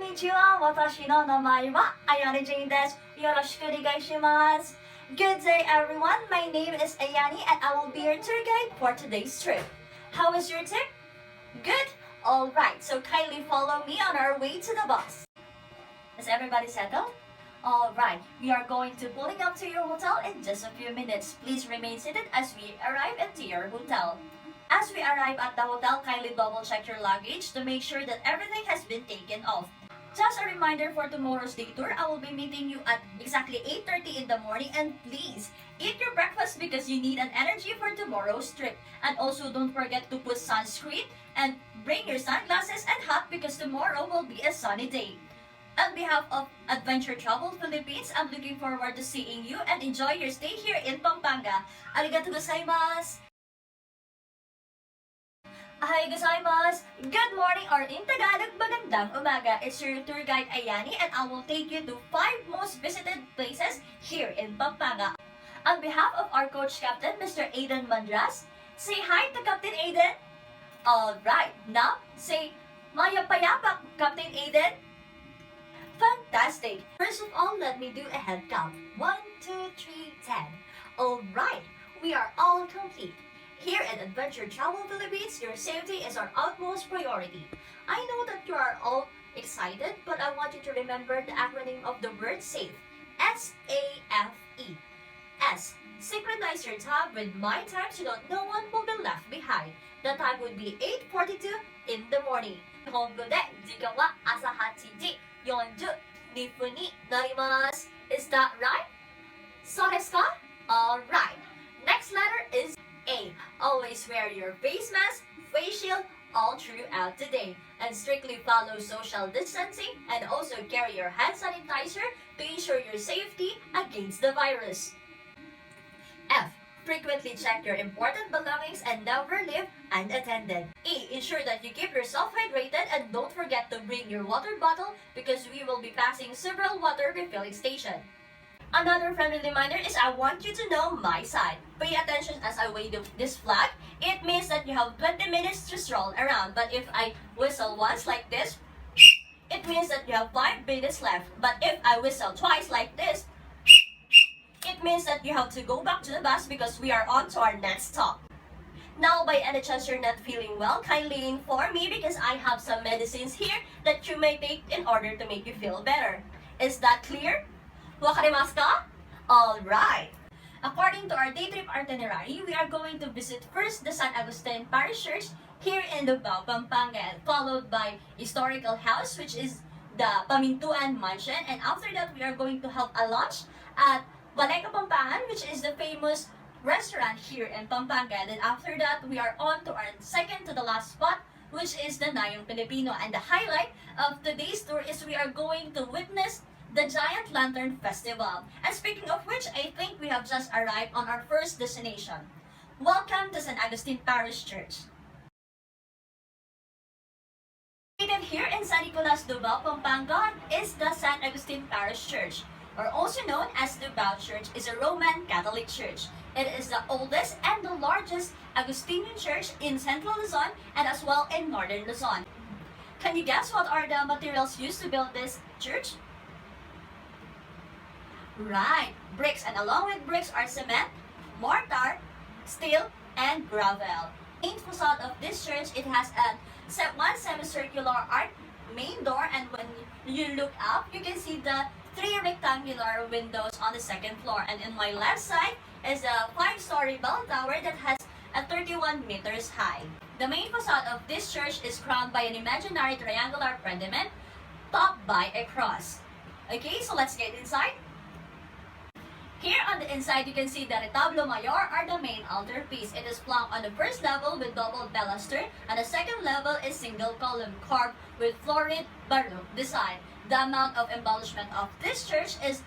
んにちは。私の名前は Ahyanie Jane Mandras. よろしくお願いします。Good day, everyone. My name is Ahyanie, and I will be your tour guide for today's trip. How was your trip? Good? Alright, so kindly follow me on our way to the bus. Is everybody settled? Alright, we are going to pulling up to your hotel in just a few minutes. Please remain seated as we arrive into your hotel. As we arrive at the hotel, kindly double check your luggage to make sure that everything has been taken off. Just a reminder for tomorrow's day tour, I will be meeting you at exactly 8:30 in the morning, and please eat your breakfast because you need an energy for tomorrow's trip. And also don't forget to put sunscreen and bring your sunglasses and hat because tomorrow will be a sunny day. On behalf of Adventure Travel Philippines, I'm looking forward to seeing you and enjoy your stay here in Pampanga. Arigatou gozaimasu! Ahyanie gozaimasu! Good morning, or in Tagalog, magandang umaga. It's your tour guide Ahyanie, and I will take you to 5 most visited places here in Pampanga. On behalf of our coach captain, Mr. Ahyanie Mandras, say hi to Captain Aiden. Alright, now say Maya Payapa, Captain Aiden. Fantastic! First of all, let me do a head count. 1, 2, 3, 10. Alright, we are all complete. Here at Adventure Travel Philippines, your safety is our utmost priority. I know that you are all excited, but I want you to remember the acronym of the word SAFE. S-A-F-E. S. Synchronize your time with my time so that no one will be left behind. The time would be 8:42 in the morning. 日本語で時間は朝8時42分になります。Is that right? そうですか? Alright. Next letter is A. Always wear your face mask, face shield all throughout the day, and strictly follow social distancing, and also carry your hand sanitizer to ensure your safety against the virus. F. Frequently check your important belongings and never leave unattended. E. Ensure that you keep yourself hydrated and don't forget to bring your water bottle because we will be passing several water refilling stations. Another friendly reminder is I want you to know my side. Pay attention as I wave this flag. It means that you have 20 minutes to stroll around. But if I whistle once like this, it means that you have 5 minutes left. But if I whistle twice like this, it means that you have to go back to the bus because we are on to our next stop. Now, by any chance you're not feeling well, kindly inform me because I have some medicines here that you may take in order to make you feel better. Is that clear? Wakarimasu ka? Alright! According to our day trip itinerary, we are going to visit first the San Agustin Parish Church here in Davao, Pampanga, followed by historical house which is the Pamintuan Mansion, and after that we are going to have a lunch at Baleca Pampangan, which is the famous restaurant here in Pampanga. Then after that we are on to our second to the last spot, which is the Nayong Pilipino, and the highlight of today's tour is we are going to witness the Giant Lantern Festival. And speaking of which, I think we have just arrived on our first destination. Welcome to San Agustin Parish Church. Located here in San Nicolas, Davao, Pampanga is the San Agustin Parish Church, or also known as Davao Church, is a Roman Catholic church. It is the oldest and the largest Augustinian church in Central Luzon and as well in Northern Luzon. Can you guess what are the materials used to build this church? Right, bricks, and along with bricks are cement, mortar, steel, and gravel. The main facade of this church, it has one semicircular arch main door, and when you look up, you can see the 3 rectangular windows on the second floor. And in my left side is a 5-story bell tower that has a 31 meters high. The main facade of this church is crowned by an imaginary triangular pediment topped by a cross. Okay, so let's get inside. Here on the inside, you can see the retablo mayor or the main altarpiece. It is flanked on the first level with double baluster, and the second level is single column carved with florid baroque design. The amount of embellishment of this church is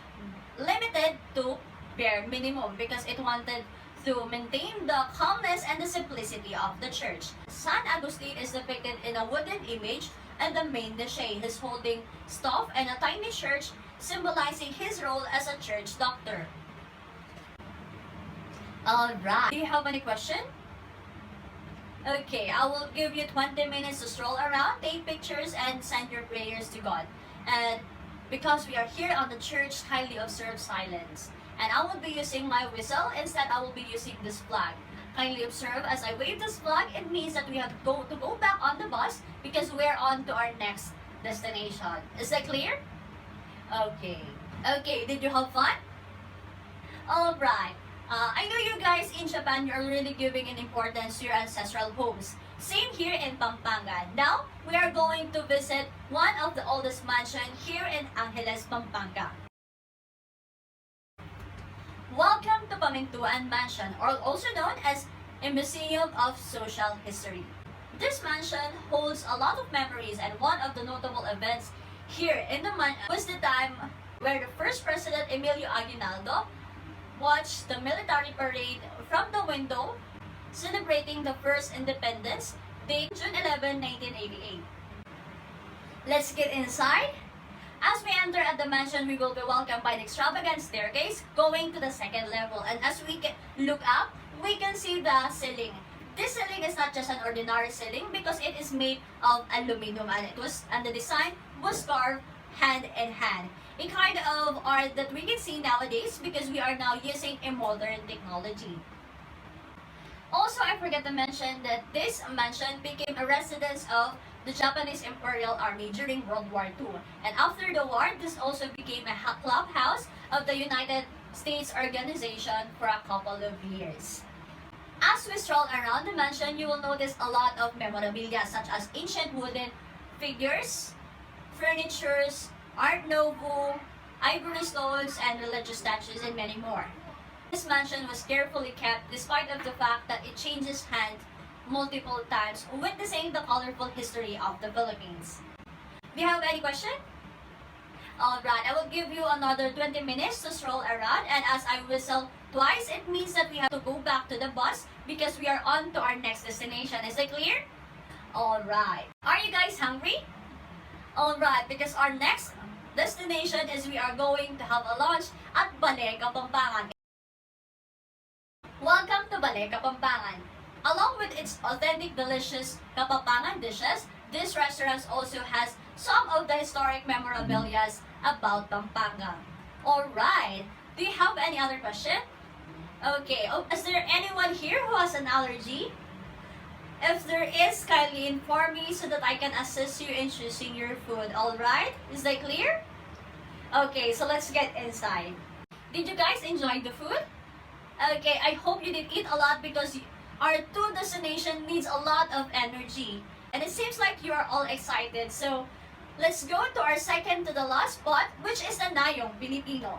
limited to bare minimum because it wanted to maintain the calmness and the simplicity of the church. San Agustin is depicted in a wooden image, and the main niche is holding staff and a tiny church, symbolizing his role as a church doctor. Alright. Do you have any question? Okay, I will give you 20 minutes to stroll around, take pictures, and send your prayers to God. And because we are here on the church, kindly observe silence. And I won't be using my whistle, instead I will be using this flag. Kindly observe as I wave this flag, it means that we have to go back on the bus because we're on to our next destination. Is that clear? Okay. Okay, did you have fun? Alright. I know you guys in Japan, you're really giving an importance to your ancestral homes. Same here in Pampanga. Now, we are going to visit one of the oldest mansions here in Angeles, Pampanga. Welcome to Pamintuan Mansion, or also known as a Museum of Social History. This mansion holds a lot of memories, and one of the notable events here in the mansion was the time where the first president, Emilio Aguinaldo, watched the military parade from the window, celebrating the first Independence Day, June 11, 1988. Let's get inside. As we enter at the mansion, we will be welcomed by an extravagant staircase going to the second level. And as we look up, we can see the ceiling. This ceiling is not just an ordinary ceiling because it is made of aluminum, and the design was carved hand in hand. A kind of art that we can see nowadays because we are now using a modern technology. Also, I forgot to mention that this mansion became a residence of the Japanese Imperial Army during World War II. And after the war, this also became a clubhouse of the United States Organization for a couple of years. As we stroll around the mansion, you will notice a lot of memorabilia such as ancient wooden figures, furnitures, Art Nouveau, ivory stones, and religious statues, and many more. This mansion was carefully kept despite of the fact that it changes hands multiple times, witnessing the colorful history of the Philippines. Do you have any question? Alright, I will give you another 20 minutes to stroll around, and as I whistle twice, it means that we have to go back to the bus because we are on to our next destination. Is it clear? Alright. Are you guys hungry? Alright, because our next destination is we are going to have a lunch at Ballet Kapampangan. Welcome to Ballet Kapampangan. Along with its authentic delicious Kapampangan dishes, this restaurant also has some of the historic memorabilia about Pampanga. Alright, do you have any other question? Okay, is there anyone here who has an allergy? If there is, kindly inform me so that I can assist you in choosing your food. Alright? Is that clear? Okay, so let's get inside. Did you guys enjoy the food? Okay, I hope you did eat a lot because our tour destination needs a lot of energy. And it seems like you are all excited. So, let's go to our second to the last spot, which is the Nayong Pilipino.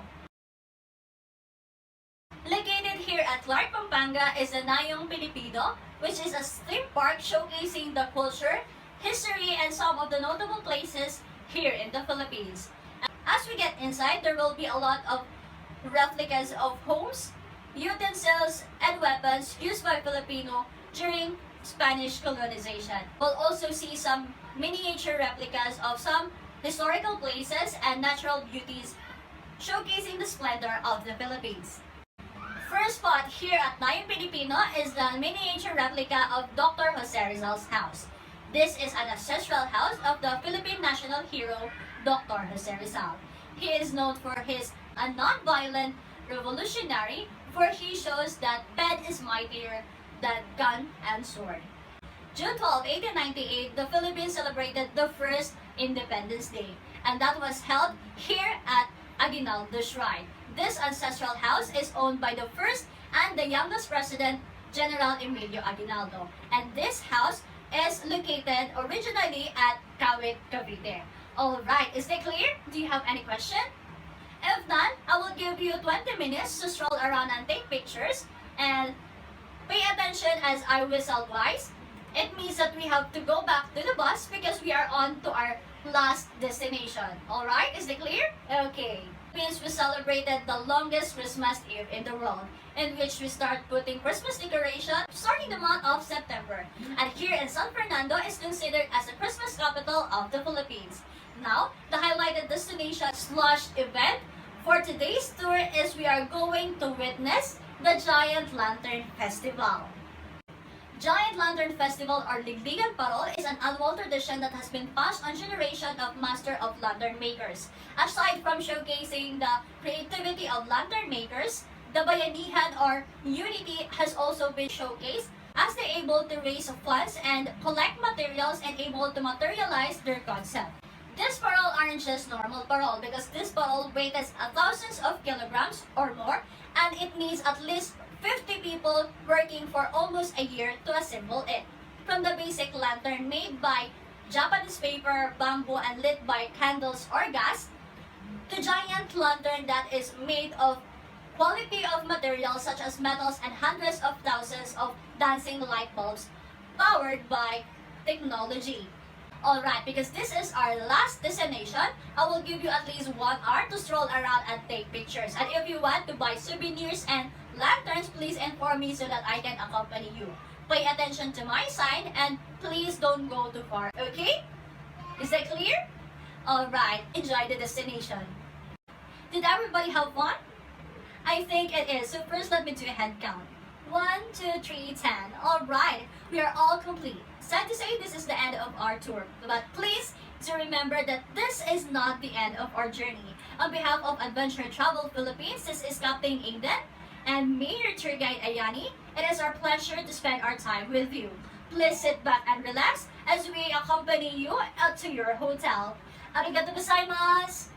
Located here at Clark, Pampanga is the Nayong Pilipino, which is a theme park showcasing the culture, history, and some of the notable places here in the Philippines. As we get inside, there will be a lot of replicas of homes, utensils, and weapons used by Filipino during Spanish colonization. We'll also see some miniature replicas of some historical places and natural beauties showcasing the splendor of the Philippines. First spot here at Nayong Pilipino is the miniature replica of Dr. Jose Rizal's house. This is an ancestral house of the Philippine national hero, Dr. Jose Rizal. He is known for his a non-violent revolutionary, for he shows that pen is mightier than gun and sword. June 12, 1898, the Philippines celebrated the first Independence Day, and that was held here at Aguinaldo Shrine. This ancestral house is owned by the first and the youngest president, General Emilio Aguinaldo. And this house is located originally at Kawit, Cavite. Alright, is that clear? Do you have any question? If not, I will give you 20 minutes to stroll around and take pictures. And pay attention as I whistle twice. It means that we have to go back to the bus because we are on to our last destination. Alright, is that clear? Okay. Means we celebrated the longest Christmas Eve in the world, in which we start putting Christmas decoration starting the month of September. And here in San Fernando is considered as the Christmas capital of the Philippines. Now, the highlighted destination / event for today's tour is we are going to witness the Giant Lantern Festival. Giant Lantern Festival or Ligbigan Parol is an annual tradition that has been passed on generation of master of lantern makers. Aside from showcasing the creativity of lantern makers, the bayanihan or unity has also been showcased as they're able to raise funds and collect materials and able to materialize their concept. This parol aren't just normal parol because this parol weighs thousands of kilograms or more, and it needs at least 50 people working for almost a year to assemble it. From the basic lantern made by Japanese paper, bamboo, and lit by candles or gas, to giant lantern that is made of quality of materials such as metals and hundreds of thousands of dancing light bulbs powered by technology. Alright, because this is our last destination, I will give you at least 1 hour to stroll around and take pictures. And if you want to buy souvenirs and lanterns, please inform me so that I can accompany you. Pay attention to my sign and please don't go too far, okay? Is that clear? Alright, enjoy the destination. Did everybody have fun? I think it is. So first let me do a head count. 1, 2, 3, 10. Alright, we are all complete. Sad to say this is the end of our tour. But please do remember that this is not the end of our journey. On behalf of Adventure Travel Philippines, this is Captain Aiden and me, your tour guide Ahyanie. It is our pleasure to spend our time with you. Please sit back and relax as we accompany you to your hotel. Arigatou gozaimasu!